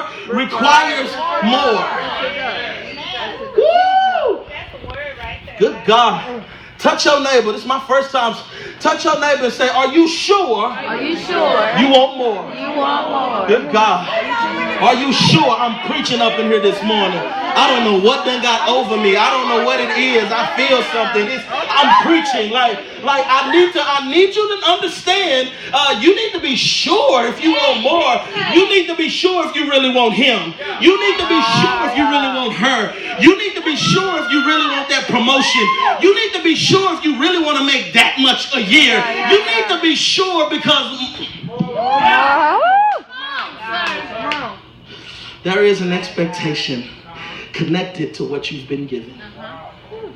more requires more. Woo! Good God. Touch your neighbor. This is my first time. Touch your neighbor and say, are you sure? Are you sure? You want more. You want more. Good God. Are you sure? I'm preaching up in here this morning. I don't know what done got over me. I don't know what it is. I feel something. I'm preaching like I need you to understand. You need to be sure if you want more. You need to be sure if you really want him. You need to be sure if you really want her. You need to be sure if you really want that promotion. You need to be sure if you really want to make that much a year. You need to be sure because there is an expectation connected to what you've been given.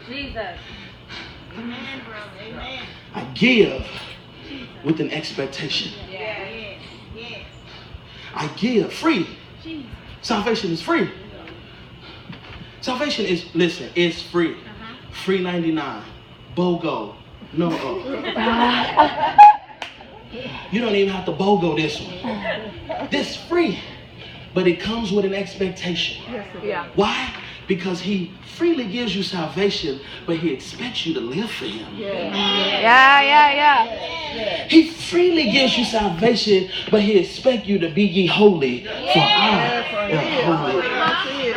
Jesus. I give with an expectation. I give free. Salvation is free. Salvation is, listen, it's free. Free 99. BOGO. No. You don't even have to BOGO this one. This free. But it comes with an expectation. Why? Because he freely gives you salvation, but he expects you to live for him. He freely gives you salvation, but he expects you to be ye holy, for I am holy.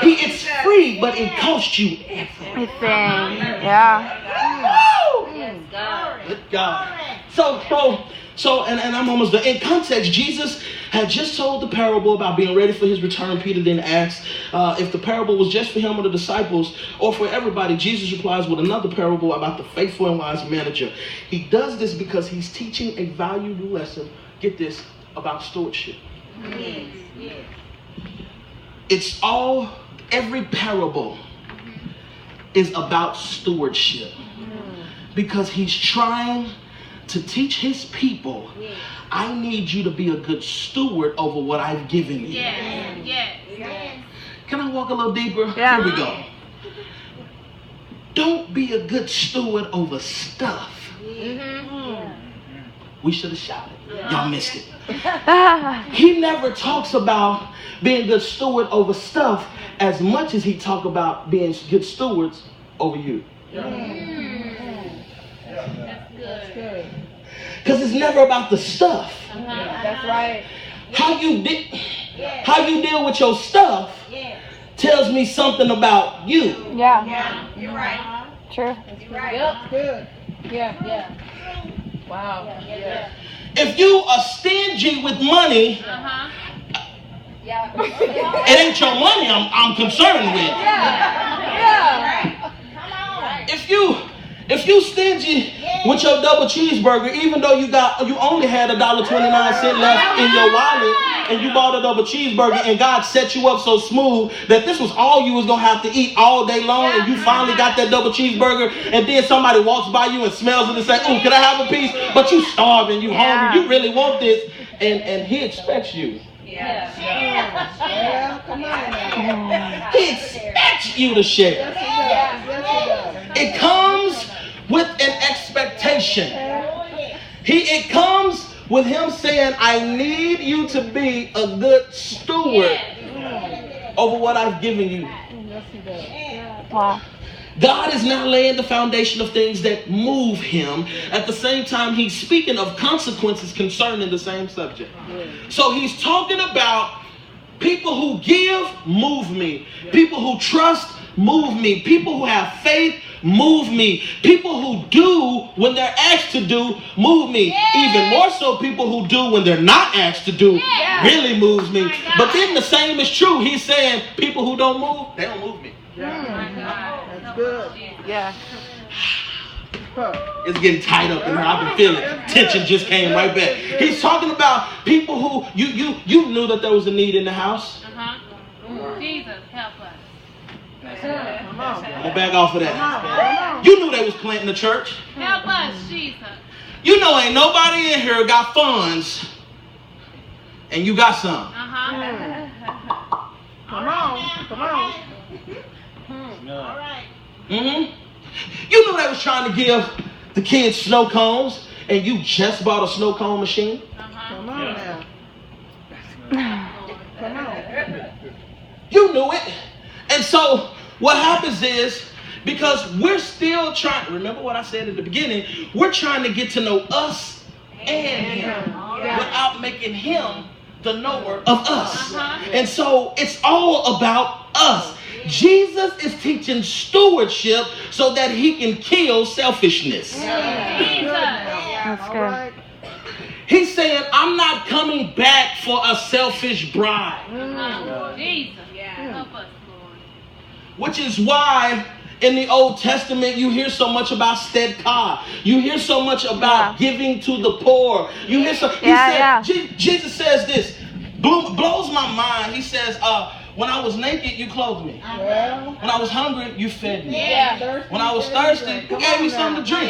It's free, but it costs you everything. Good God. So, and I'm almost done. In context, Jesus had just told the parable about being ready for his return. Peter then asks if the parable was just for him or the disciples or for everybody. Jesus replies with another parable about the faithful and wise manager. He does this because he's teaching a valuable lesson, get this, about stewardship. It's every parable is about stewardship because he's trying to teach his people, I need you to be a good steward over what I've given you. Can I walk a little deeper? Here we go. Don't be a good steward over stuff. We should have shouted. Y'all missed it. He never talks about being a good steward over stuff as much as he talks about being good stewards over you. That's good. Because it's never about the stuff. That's right. How you deal with your stuff tells me something about you. You're right. True. You're right. Yep. Good. Yeah. Wow. If you are stingy with money, it ain't your money I'm concerned with. If you stingy with your double cheeseburger, even though you only had $1.29 left in your wallet, and you bought a double cheeseburger, and God set you up so smooth that this was all you was gonna have to eat all day long, and you finally got that double cheeseburger, and then somebody walks by you and smells it and says, "Ooh, can I have a piece?" But you starving, you hungry, you really want this, and he expects you. Come on. He expects you to share. It comes with an expectation. It comes with him saying, I need you to be a good steward over what I've given you. Wow. God is not laying the foundation of things that move him. At the same time, he's speaking of consequences concerning the same subject. So he's talking about people who give, move me. People who trust, move me. People who have faith, move me. People who do when they're asked to do, move me. Even more so, people who do when they're not asked to do, really moves me. But then the same is true. He's saying people who don't move, they don't move me. That's good. Yeah. It's getting tight up in here. I can feel it. Tension just came right back. He's talking about people who you knew that there was a need in the house. Jesus, help us. I'm gonna back off of that. You knew they was planting the church. Help us, Jesus. You know ain't nobody in here got funds, and you got some. Come on. All right. You knew they was trying to give the kids snow cones, and you just bought a snow cone machine. Come on now. Come on. You knew it. And so what happens is, because we're still trying, remember what I said at the beginning, we're trying to get to know us and him without making him the knower of us. And so it's all about us. Jesus is teaching stewardship so that he can kill selfishness. That's good. He's saying, I'm not coming back for a selfish bride. Jesus. Help us, Lord. Which is why in the Old Testament you hear so much about tzedakah. You hear so much about giving to the poor. You hear so. Jesus says this, blows my mind. He says, when I was naked, you clothed me. When I was hungry, you fed me. When I was thirsty, you gave me something to drink.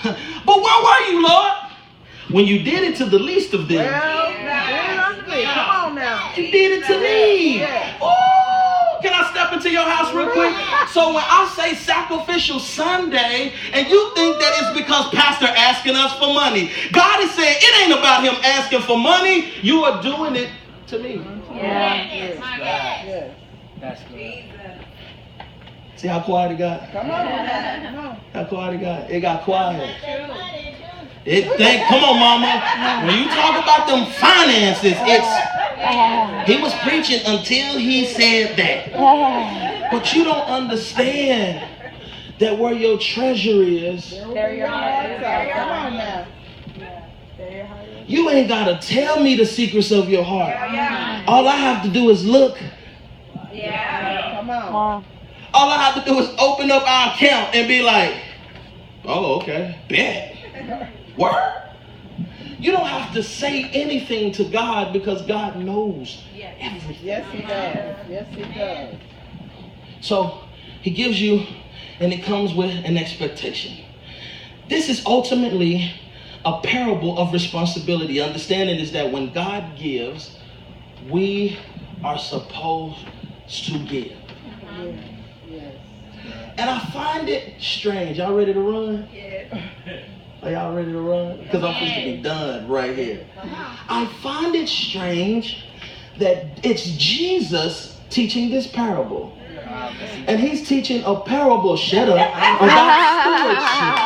But where were you, Lord? When you did it to the least of them. Come on now. You did it to me. Ooh, can I step into your house real quick? So when I say sacrificial Sunday, and you think that it's because Pastor asking us for money, God is saying it ain't about him asking for money. You are doing it to me. Yes. That's good. See how quiet it got? Come on. How quiet it got? It got quiet. Come on, mama. When you talk about them finances, he was preaching until he said that. But you don't understand that where your treasure is, There your heart is. Come on now. you ain't got to tell me the secrets of your heart. All I have to do is look. Come on. All I have to do is open up our account and be like, oh, okay, bet. Word? You don't have to say anything to God because God knows everything. Yes, he does. Yes, he does. So he gives you, and it comes with an expectation. This is ultimately a parable of responsibility. Understanding is that when God gives, we are supposed to give. Yes. And I find it strange. Y'all ready to run? Are y'all ready to run? Because I'm supposed to be done right here. I find it strange that it's Jesus teaching this parable. And he's teaching a parable, shut up, about stewardship.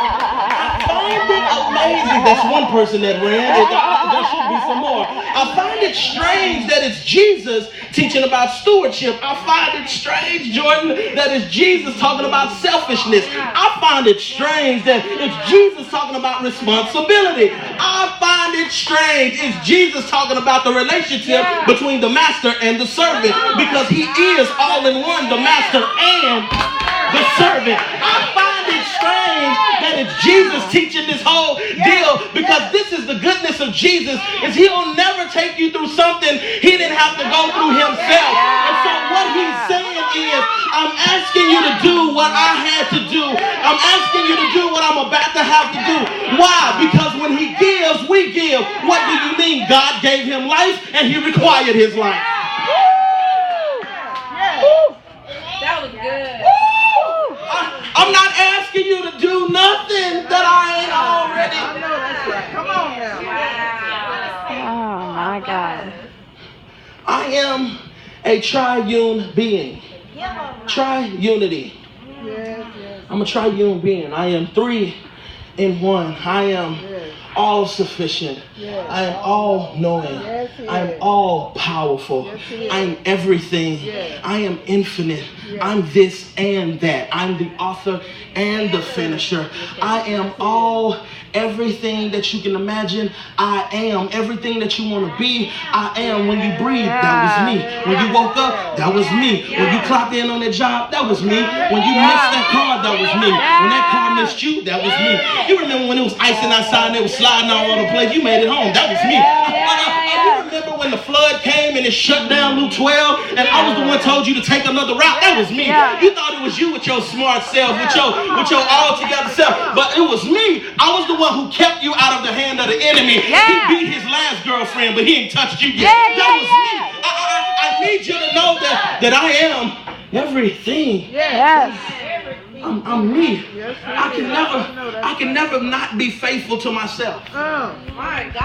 I find it amazing. That's one person that ran. There should be some more. I find it strange that it's Jesus teaching about stewardship. I find it strange, Jordan, that it's Jesus talking about selfishness. I find it strange that it's Jesus talking about responsibility. I find it strange it's Jesus talking about the relationship between the master and the servant, because he is all in one, the master and the servant. I find it strange that it's Jesus teaching this whole deal, because this is the goodness of Jesus, is he'll never take you through something he didn't have to go through himself. And so what he's saying is, I'm asking you to do what I had to do. I'm asking you to do what I'm about to have to do. Why? Because when he gives, we give. What do you mean? God gave him life and he required his life. That was good. I'm not asking you to do nothing that I ain't already. I know that's right. Come on now. Oh my God. I am a triune being. Triunity. Yes. I'm a triune being. I am three in one. I am all sufficient. Yes. I am all knowing. Yes, he I am is. all powerful. Yes, he is. I am everything. Yes. I am infinite. Yes. I'm this and that. I'm the author and the finisher. I am all, everything that you can imagine. I am everything that you want to be. I am. When you breathe, that was me. When you woke up, that was me. When you clocked in on that job, that was me. When you missed that car, that was me. When that car missed you, that was me. You remember when it was icing outside and it was sliding all over the place? You made it home. That was me. You remember when the flood came and it shut down Loop 12 and I was the one told you to take another route? That was me. You thought it was you with your smart self, with your all together self, but it was me. I was the one who kept you out of the hand of the enemy. He beat his last girlfriend, but he ain't touched you yet. That was me. I need you to know that I am everything. Yes. I'm me. Yes, I can never not be faithful to myself. Oh, my God.